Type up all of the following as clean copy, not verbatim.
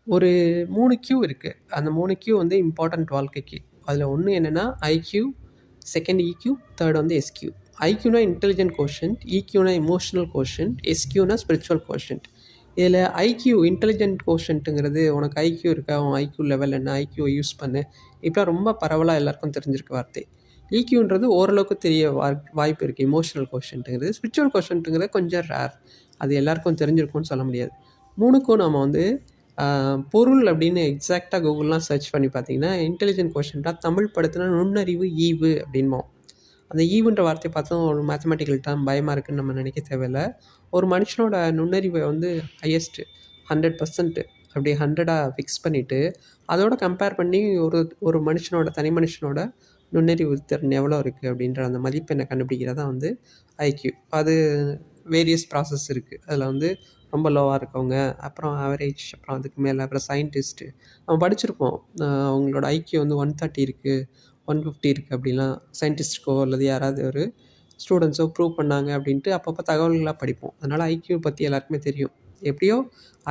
ஒரு 3 கியூ இருக்குது. அந்த 3 கியூ வந்து இம்பார்ட்டண்ட் வாழ்க்கைக்கு. அதில் ஒன்று என்னென்னா ஐக்யூ, செகண்ட் இக்யூ, தேர்ட் வந்து எஸ்கியூ. ஐக்யூனா இன்டெலிஜென்ட் கோஷன்ட், இக்யூனா எமோஷனல் கோஷன்ட், எஸ்கியூனா ஸ்பிரிச்சுவல் கோஷன்ட். இதில் ஐக்யூ இன்டெலிஜென்ட் கோஷன்ட்டுங்கிறது உனக்கு ஐக்யூ இருக்கா, உன் ஐக்யூ லெவல் என்ன, ஐக்யூவை யூஸ் பண்ணு, இப்போலாம் ரொம்ப பரவலாக எல்லாருக்கும் தெரிஞ்சிருக்க வார்த்தை. இக்யூன்றது ஓரளவுக்கு தெரிய வாய்ப்பு இருக்குது. இமோஷனல் கோஷன்ட்டுங்கிறது. ஸ்பிரிச்சுவல் கோஷன்ட்டுங்கிறது கொஞ்சம் ரேர், அது எல்லாருக்கும் தெரிஞ்சிருக்கும்னு சொல்ல முடியாது. 3க்கும் நம்ம வந்து பொருள் அப்படின்னு எக்ஸாக்டாக கூகுள்லாம் சர்ச் பண்ணி பார்த்தீங்கன்னா இன்டெலிஜென்ட் கோஷன்ட்டாக தமிழ் படுத்தினா நுண்ணறிவு ஈவு அப்படின்போம். அந்த ஈவுன்ற வார்த்தையை பார்த்தோம் ஒரு மேத்தமெட்டிக்கல் டேர்ம் பயமாக இருக்குதுன்னு நம்ம நினைக்க தேவையில்லை. ஒரு மனுஷனோட நுண்ணறிவை வந்து ஹையஸ்ட்டு 100% அப்படி 100ஆக ஃபிக்ஸ் பண்ணிவிட்டு அதோட கம்பேர் பண்ணி ஒரு மனுஷனோட தனி மனுஷனோட நுண்ணறிவு திறன் எவ்வளோ இருக்குது அப்படின்ற அந்த மதிப்பெண்ணை கண்டுபிடிக்கிறதா வந்து ஐக்யூ. அது வேரியஸ் ப்ராசஸ் இருக்குது. அதில் வந்து ரொம்ப லோவாக இருக்கவங்க, அப்புறம் ஆவரேஜ், அப்புறம் அதுக்கு மேலே, அப்புறம் சயின்டிஸ்ட்டு நம்ம படிச்சிருப்போம். அவங்களோட ஐக்யூ வந்து 130 இருக்குது, 150 இருக்குது அப்படிலாம் சயின்டிஸ்ட்டுக்கோ அல்லது யாராவது ஒரு ஸ்டூடெண்ட்ஸோ ப்ரூவ் பண்ணாங்க அப்படின்ட்டு அப்பப்போ தகவல்களாக படிப்போம். அதனால் ஐக்யூ பற்றி எல்லாருக்குமே தெரியும். எப்படியோ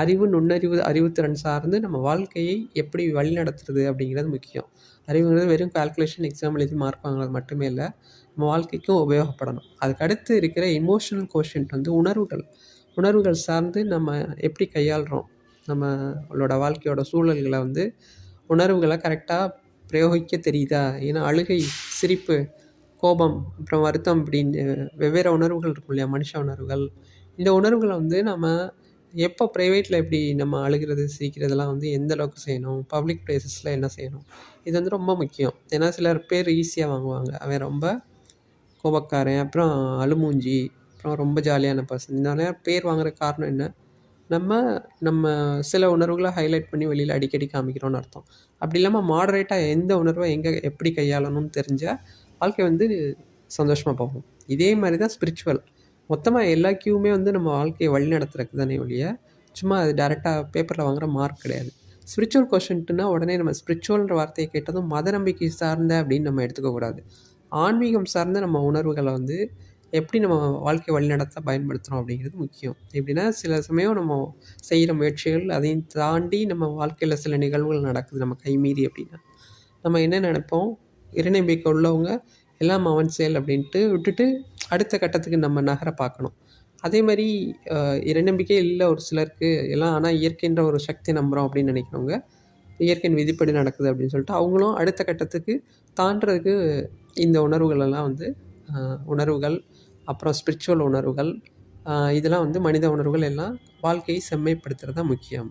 அறிவு, நுண்ணறிவு, அறிவுத்திறன் சார்ந்து நம்ம வாழ்க்கையை எப்படி வழிநடத்துறது அப்படிங்கிறது முக்கியம். அறிவுங்கிறது வெறும் கால்குலேஷன், எக்ஸாம் எழுதி மார்க் வாங்குறது மட்டுமே இல்லை, நம்ம வாழ்க்கைக்கும் உபயோகப்படணும். அதுக்கு அடுத்து இருக்கிற எமோஷனல் கோஷன்ட் வந்து உணர்வுகள் சார்ந்து நம்ம எப்படி கையாளுறோம், நம்மளோட வாழ்க்கையோட சூழல்களை வந்து உணர்வுகளை கரெக்டாக பிரயோகிக்க தெரியுதா. ஏன்னா அழுகை, சிரிப்பு, கோபம், அப்புறம் வருத்தம் அப்படின்னு வெவ்வேறு உணர்வுகள் இருக்கும் இல்லையா, மனுஷ உணர்வுகள். இந்த உணர்வுகளை வந்து நம்ம எப்போ ப்ரைவேட்டில் எப்படி நம்ம அழுகிறது, சிரிக்கிறதெல்லாம் வந்து எந்த அளவுக்கு செய்யணும், பப்ளிக் பிளேசஸில் என்ன செய்யணும், இது வந்து ரொம்ப முக்கியம். ஏன்னா சிலர் பேர் ஈஸியாக வாங்குவாங்க, அவன் ரொம்ப கோபக்காரன், அப்புறம் அழுமூஞ்சி, அப்புறம் ரொம்ப ஜாலியான பர்சன். இதனால பேர் வாங்குற காரணம் என்ன, நம்ம சில உணர்வுகளை ஹைலைட் பண்ணி வெளியில் அடிக்கடி காமிக்கிறோன்னு அர்த்தம். அப்படி இல்லாமல் மாடரேட்டாக எந்த உணர்வை எங்கே எப்படி கையாளணும்னு தெரிஞ்சால் வாழ்க்கை வந்து சந்தோஷமாக போகும். இதே மாதிரி தான் ஸ்பிரிச்சுவல். மொத்தமாக எல்லா கியூவுமே வந்து நம்ம வாழ்க்கையை வழி நடத்துறதுக்கு தானே ஒழிய சும்மா அது டேரெக்டாக பேப்பரில் வாங்குகிற மார்க் கிடையாது. ஸ்பிரிச்சுவல் கொஷன்ட்டுனா உடனே நம்ம ஸ்பிரிச்சுவல்ன்ற வார்த்தையை கேட்டதும் மத நம்பிக்கை சார்ந்த அப்படின்னு நம்ம எடுத்துக்கக்கூடாது. ஆன்மீகம் சார்ந்த நம்ம உணர்வுகளை வந்து எப்படி நம்ம வாழ்க்கை வழிநடத்த பயன்படுத்துகிறோம் அப்படிங்கிறது முக்கியம். எப்படின்னா சில சமயம் நம்ம செய்கிற முயற்சிகள் அதையும் தாண்டி நம்ம வாழ்க்கையில் சில நிகழ்வுகள் நடக்குது நம்ம கைமீறி அப்படின்னா நம்ம என்ன நினைப்போம், இறைநம்பிக்கை உள்ளவங்க எல்லாம் அவன் செயல் அப்படின்ட்டு விட்டுட்டு அடுத்த கட்டத்துக்கு நம்ம நகர பார்க்கணும். அதே மாதிரி இறைநம்பிக்கை இல்லை ஒரு சிலருக்கு எல்லாம், ஆனால் இயற்கைன்ற ஒரு சக்தி நம்புகிறோம் அப்படின்னு நினைக்கிறவங்க இயற்கையின் விதிப்படி நடக்குது அப்படின்னு சொல்லிட்டு அவங்களும் அடுத்த கட்டத்துக்கு தாண்டறதுக்கு இந்த உணர்வுகளெல்லாம் வந்து உணர்வுகள், அப்புறம் ஸ்பிரிச்சுவல் உணர்வுகள், இதெல்லாம் வந்து மனித உணர்வுகள் எல்லாம் வாழ்க்கையை செம்மைப்படுத்துறது தான் முக்கியம்.